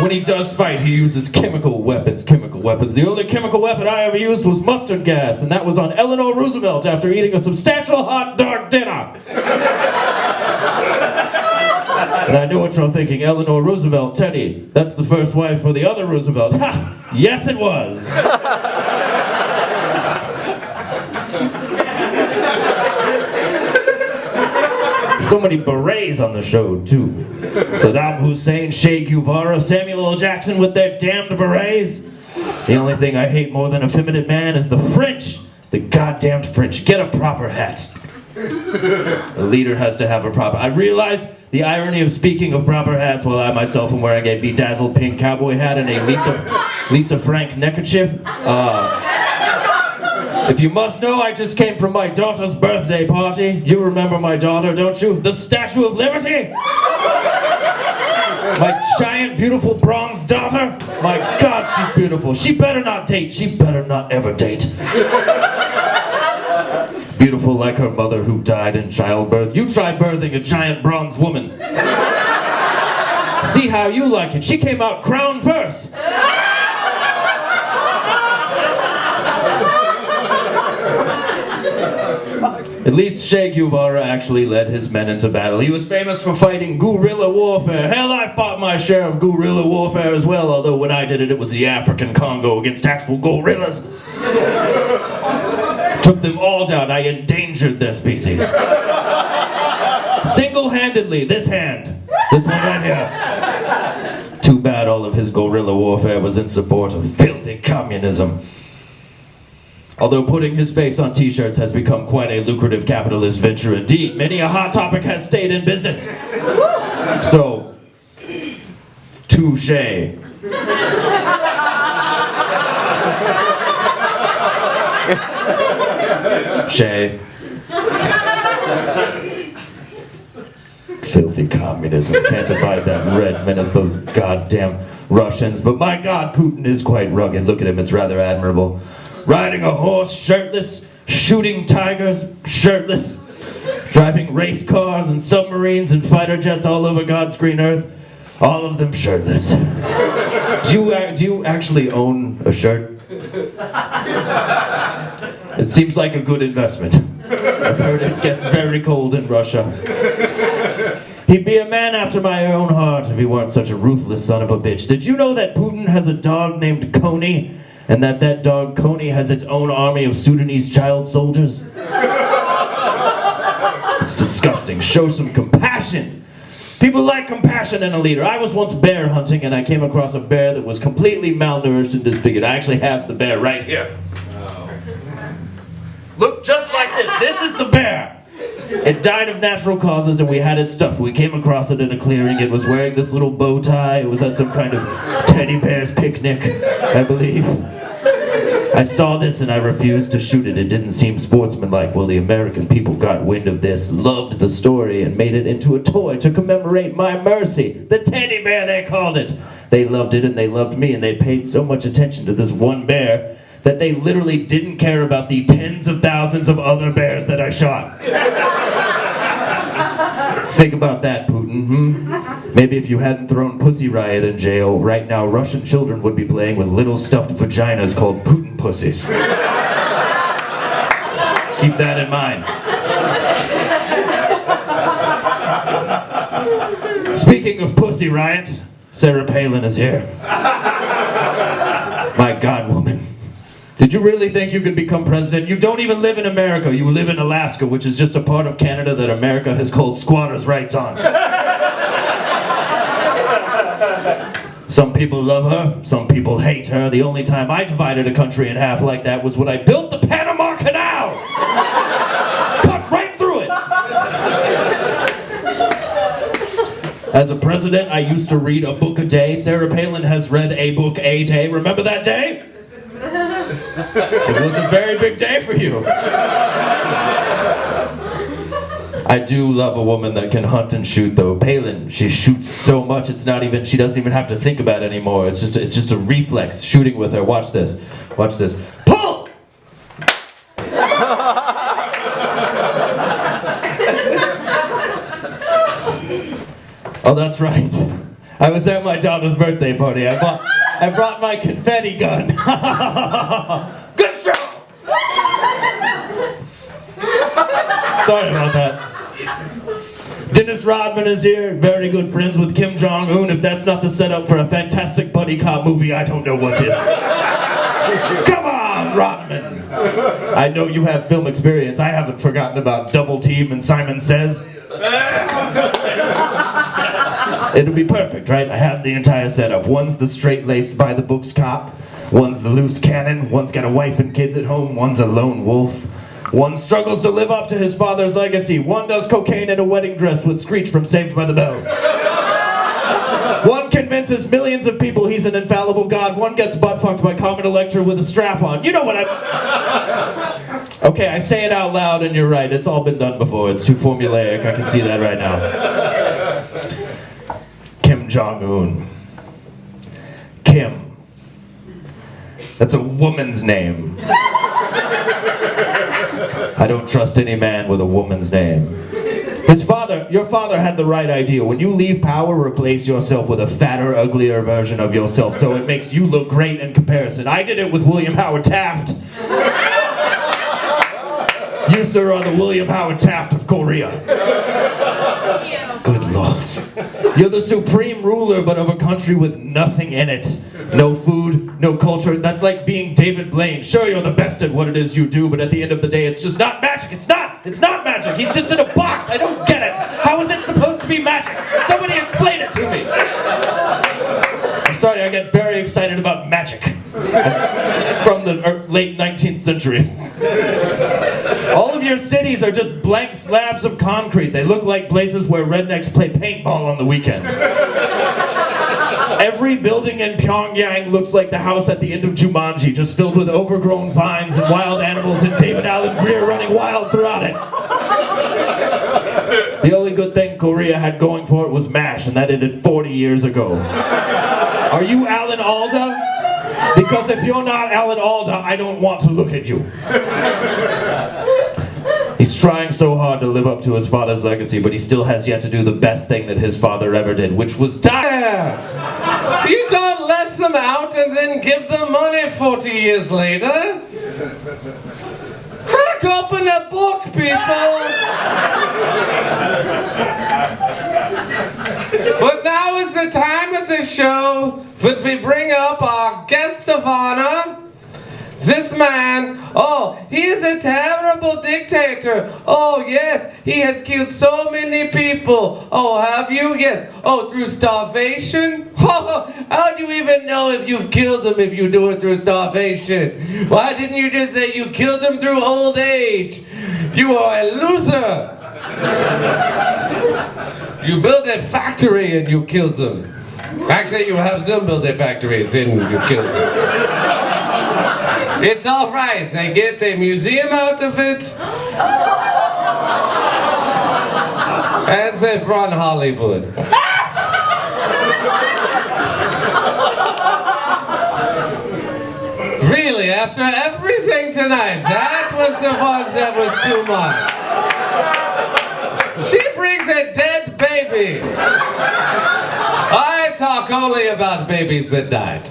When he does fight, he uses chemical weapons. The only chemical weapon I ever used was mustard gas, and that was on Eleanor Roosevelt after eating a substantial hot dog dinner. And I know what you're thinking, Eleanor Roosevelt, Teddy, that's the first wife for the other Roosevelt. Ha! Yes, it was. So many berets on the show, too. Saddam Hussein, Che Guevara, Samuel L. Jackson with their damned berets. The only thing I hate more than a feminine man is the French. The goddamned French. Get a proper hat. A leader has to have a proper... I realize the irony of speaking of proper hats while I myself am wearing a bedazzled pink cowboy hat and a Lisa Frank neckerchief. If you must know, I just came from my daughter's birthday party. You remember my daughter, don't you? The Statue of Liberty? My giant, beautiful bronze daughter? My God, she's beautiful. She better not date. She better not ever date. Beautiful like her mother who died in childbirth. You try birthing a giant bronze woman. See how you like it. She came out crown first. At least Che Guevara actually led his men into battle. He was famous for fighting guerrilla warfare. Hell, I fought my share of guerrilla warfare as well, although when I did it, it was the African Congo against actual gorillas. Took them all down. I endangered their species. Single-handedly, this hand. This one right here. Too bad all of his guerrilla warfare was in support of filthy communism. Although putting his face on t-shirts has become quite a lucrative capitalist venture indeed, many a hot topic has stayed in business. So, touche. Shay. Filthy communism. Can't abide that red menace, those goddamn Russians. But my God, Putin is quite rugged. Look at him, it's rather admirable. Riding a horse shirtless, shooting tigers shirtless, driving race cars and submarines and fighter jets all over God's green earth, all of them shirtless. Do you actually own a shirt? It seems like a good investment. I've heard it gets very cold in Russia. He'd be a man after my own heart if he weren't such a ruthless son of a bitch. Did you know that Putin has a dog named Coney? And that dog Coney has its own army of Sudanese child soldiers? It's disgusting. Show some compassion. People like compassion in a leader. I was once bear hunting and I came across a bear that was completely malnourished and disfigured. I actually have the bear right here. Look just like this. This is the bear. It died of natural causes and we had it stuffed. We came across it in a clearing. It was wearing this little bow tie. It was at some kind of teddy bear's picnic, I believe. I saw this and I refused to shoot it. It didn't seem sportsmanlike. Well, the American people got wind of this, loved the story, and made it into a toy to commemorate my mercy. The teddy bear, they called it. They loved it and they loved me, and they paid so much attention to this one bear that they literally didn't care about the tens of thousands of other bears that I shot. Think about that, Putin, Maybe if you hadn't thrown Pussy Riot in jail, right now Russian children would be playing with little stuffed vaginas called Putin pussies. Keep that in mind. Speaking of Pussy Riot, Sarah Palin is here. My God, woman. Did you really think you could become president? You don't even live in America. You live in Alaska, which is just a part of Canada that America has called squatters' rights on. Some people love her, some people hate her. The only time I divided a country in half like that was when I built the Panama Canal. Cut right through it. As a president, I used to read a book a day. Sarah Palin has read a book a day. Remember that day? It was a very big day for you. I do love a woman that can hunt and shoot, though. Palin, she shoots so much it's not even, she doesn't even have to think about it anymore. It's just a reflex shooting with her. Watch this. Watch this. Pull! Oh, that's right. I was at my daughter's birthday party. I brought my confetti gun. Good show! Sorry about that. Dennis Rodman is here, very good friends with Kim Jong-un. If that's not the setup for a fantastic buddy cop movie, I don't know what is. Come on, Rodman! I know you have film experience. I haven't forgotten about Double Team and Simon Says. It'll be perfect, right? I have the entire setup. One's the straight-laced, by-the-books cop. One's the loose cannon. One's got a wife and kids at home. One's a lone wolf. One struggles to live up to his father's legacy. One does cocaine in a wedding dress with Screech from Saved by the Bell. One convinces millions of people he's an infallible god. One gets butt-fucked by Carmen Electra with a strap-on. You know what I... Okay, I say it out loud and you're right. It's all been done before. It's too formulaic. I can see that right now. Kim Jong-un. Kim. That's a woman's name. I don't trust any man with a woman's name. Your father had the right idea. When you leave power, replace yourself with a fatter, uglier version of yourself so it makes you look great in comparison. I did it with William Howard Taft. You, sir, are the William Howard Taft of Korea. Good Lord. You're the supreme ruler, but of a country with nothing in it. No food, no culture. That's like being David Blaine. Sure, you're the best at what it is you do, but at the end of the day, it's just not magic. It's not magic. He's just in a box. I don't get it. How is it supposed to be magic? Somebody explain it to me. I'm sorry, I get very excited about magic. From the late 19th century. All of your cities are just blank slabs of concrete. They look like places where rednecks play paintball on the weekend. Every building in Pyongyang looks like the house at the end of Jumanji, just filled with overgrown vines and wild animals and David Allen Greer running wild throughout it. The only good thing Korea had going for it was MASH, and that ended 40 years ago. Are you Alan Alda? Because if you're not Alan Alda, I don't want to look at you. He's trying so hard to live up to his father's legacy, but he still has yet to do the best thing that his father ever did, which was die. You don't let them out and then give them money 40 years later. Crack open a book, people! But now is the time of the show that we bring up our guest of honor. This man, oh, he is a terrible dictator. Oh, yes, he has killed so many people. Oh, have you? Yes. Oh, through starvation? Oh, how do you even know if you've killed them if you do it through starvation? Why didn't you just say you killed them through old age? You are a loser. You build a factory and you kill them. Actually, you have them build their factories and you kill them. It's all right. They get a museum out of it. And they run Hollywood. Really, after everything tonight, that was the one that was too much. She brings a dead baby. I talk only about babies that died.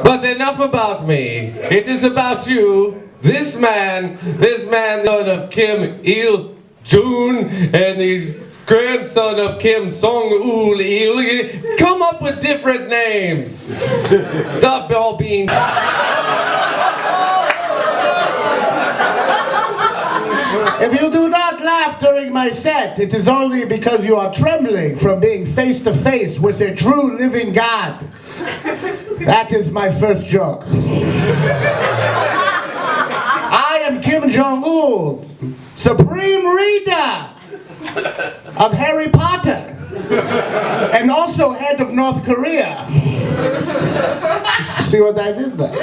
But enough about me. It is about you. This man, son of Kim Il-jung, and the grandson of Kim Jong-un. Come up with different names. Stop all being... If you do not laugh during my set, it is only because you are trembling from being face to face with a true living God. That is my first joke. I am Kim Jong-un, Supreme Reader of Harry Potter, and also head of North Korea. See what I did there?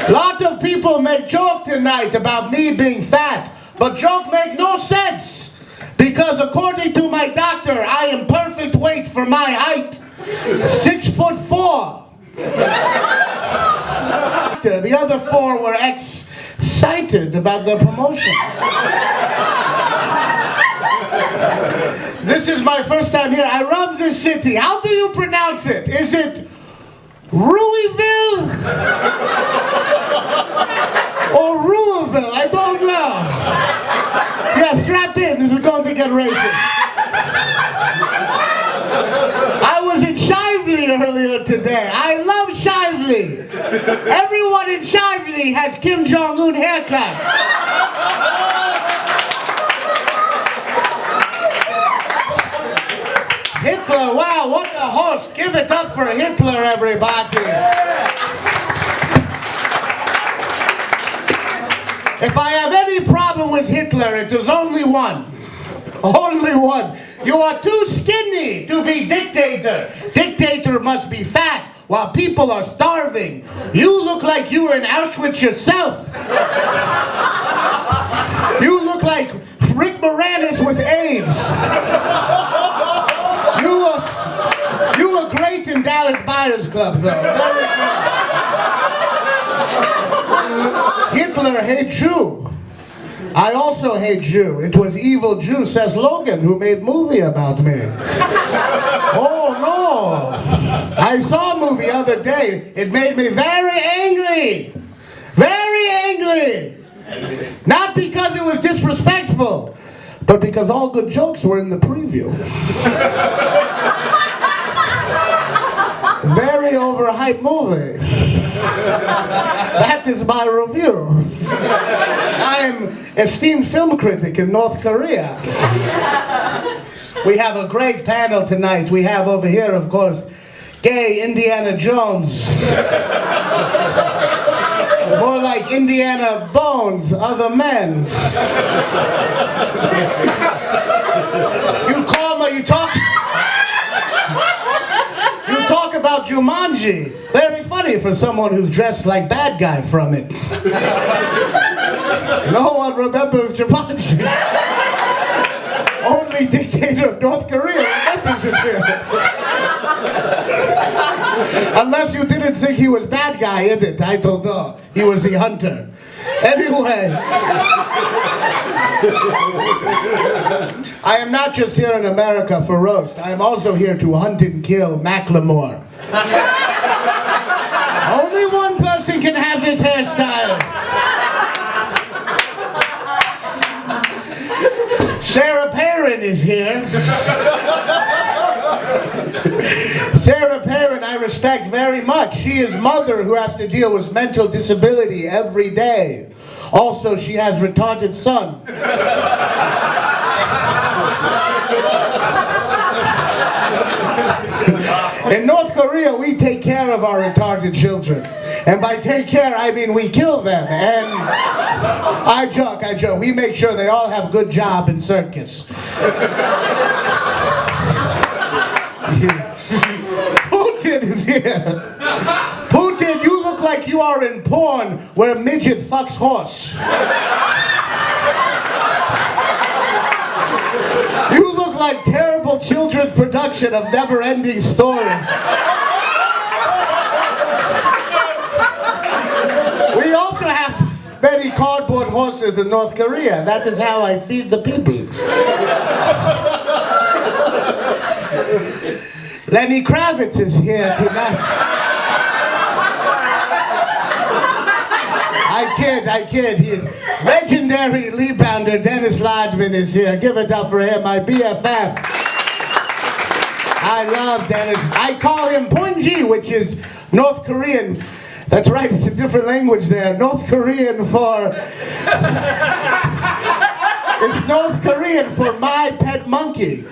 Lot of people make joke tonight about me being fat, but joke make no sense, because according to my doctor, I am perfect weight for my height. 6'4". The other 4 were excited about the promotion. This is my first time here. I love this city. How do you pronounce it? Is it Louisville? Or Louisville? I don't know. Yeah, strap in. This is going to get racist. I was in Shively earlier today. I love Shively. Everyone in Shively has Kim Jong-un haircut. Hitler, wow, what a host. Give it up for Hitler, everybody. If I have any problem with Hitler, it is only one. Only one. You are too skinny to be dictator. Dictator must be fat while people are starving. You look like you were in Auschwitz yourself. You look like Rick Moranis with AIDS. You were great in Dallas Buyers Club, though. Hitler hates you. I also hate Jew. It was evil Jew, says Logan, who made movie about me. Oh no! I saw a movie the other day. It made me very angry. angry. Not because it was disrespectful, but because all good jokes were in the preview. Very overhyped movie. That is my review. I am esteemed film critic in North Korea. We have a great panel tonight. We have over here, of course, gay Indiana Jones. More like Indiana Bones, other men. You talk about Jumanji. Very funny for someone who's dressed like bad guy from it. No one remembers Jumanji. Only dictator of North Korea remembers it here. Unless you didn't think he was bad guy in it, I don't know. He was the hunter. Anyway, I am not just here in America for roast. I am also here to hunt and kill Macklemore. Only one person can have this hairstyle. Sarah Perrin is here. Sarah Perrin I respect very much. She is mother who has to deal with mental disability every day. Also, she has retarded son. In North Korea, we take care of our retarded children. And by take care, I mean we kill them. And I joke. We make sure they all have good job in circus. Putin is here. Putin, you look like you are in porn where a midget fucks horse. You look like terrible children's production of Never-Ending Story. We also have many cardboard horses in North Korea. That is how I feed the people. Lenny Kravitz is here tonight. I kid. Legendary rebounder Dennis Rodman is here. Give it up for him, my BFF. I love Dennis. I call him Punji, which is North Korean. That's right, it's a different language there. North Korean for... It's North Korean for my pet monkey.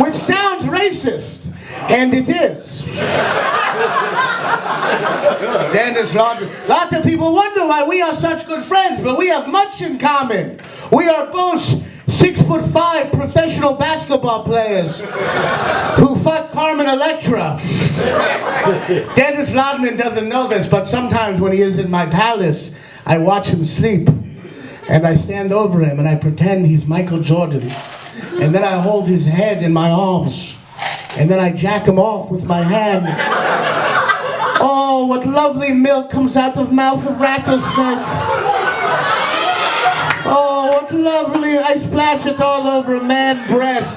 Which sounds racist. And it is. Dennis Rodman. Lots of people wonder why we are such good friends, but we have much in common. We are both 6'5" professional basketball players who fuck Carmen Electra. Dennis Rodman doesn't know this, but sometimes when he is in my palace, I watch him sleep. And I stand over him and I pretend he's Michael Jordan. And then I hold his head in my arms. And then I jack him off with my hand. Oh, what lovely milk comes out of mouth of rattlesnake. Oh, what lovely. I splash it all over a man's breast.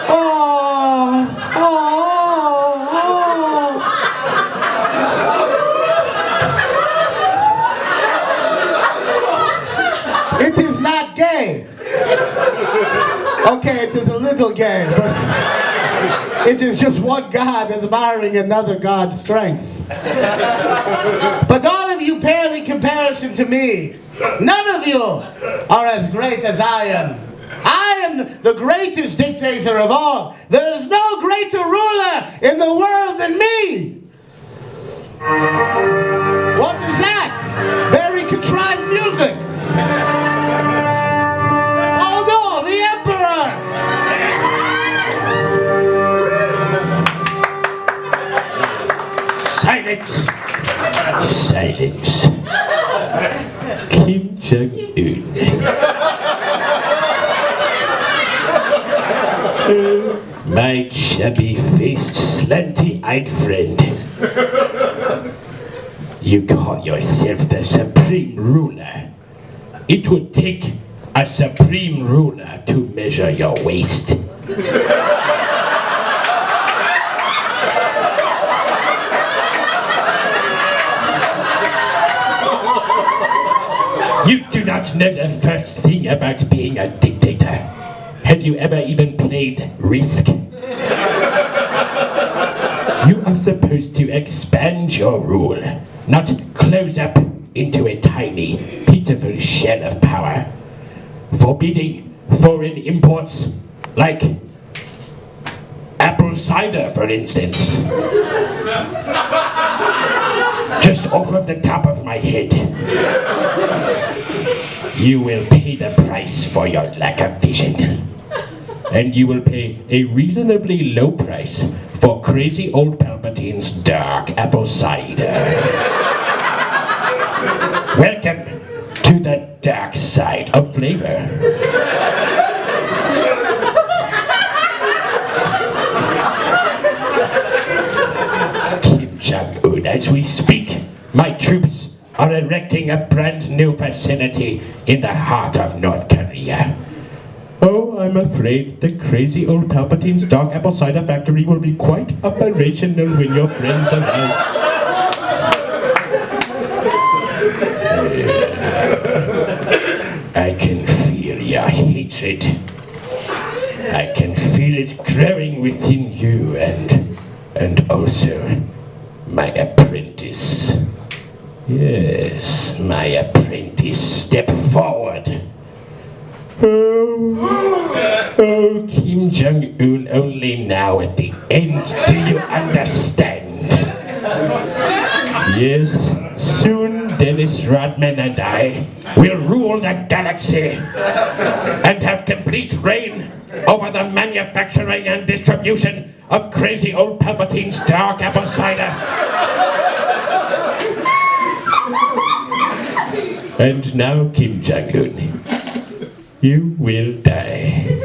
Oh, oh, oh. It is not gay. Okay, it is a little gay, but it is just one God admiring another God's strength. But all of you pale in comparison to me. None of you are as great as I am. I am the greatest dictator of all. There is no greater ruler in the world than me. What is that? Very contrived music. Oh no, the Emperor! Silence! Silence. Kim Jong-un. My chubby-faced, slanty-eyed friend. You call yourself the supreme ruler. It would take a supreme ruler to measure your waist. do not know the first thing about being a dictator. Have you ever even played Risk? You are supposed to expand your rule, not close up into a tiny, pitiful shell of power. Forbidding foreign imports, like apple cider, for instance. Just off of the top of my head. You will pay the price for your lack of vision. And you will pay a reasonably low price for crazy old Palpatine's dark apple cider. Welcome to the dark side of flavor. Kim Jong-un, as we speak, my troops are erecting a brand new facility in the heart of North Korea. Oh, I'm afraid the crazy old Palpatine's dark apple cider factory will be quite operational when your friends arrive. I can feel your hatred. I can feel it growing within you and also my apprentice. Yes, my apprentice, step forward. Oh, Kim Jong-un, only now at the end do you understand. Yes, soon Dennis Rodman and I will rule the galaxy and have complete reign over the manufacturing and distribution of crazy old Palpatine's dark apple cider. And now, Kim Jong-un, you will die.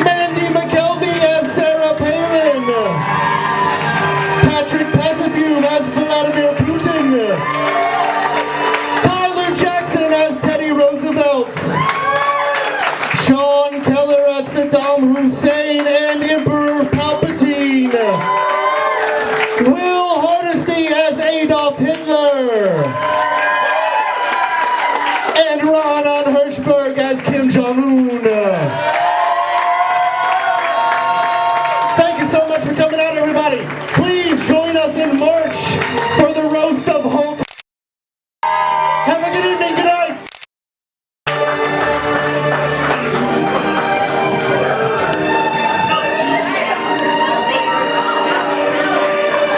Mandee McKelvey as Sarah Palin. Passafiume as Vladimir Putin. Tyler Jackson as Teddy Rosevelt. Keller as Saddam Hussein and Emperor Palpatine. Hardesty as Adolf Hitler. And Raanan Hershberg as Kim Jong-un. Thank you so much for coming out, everybody. Please join us in March for the roast of Hulk. Have a good evening. Good night.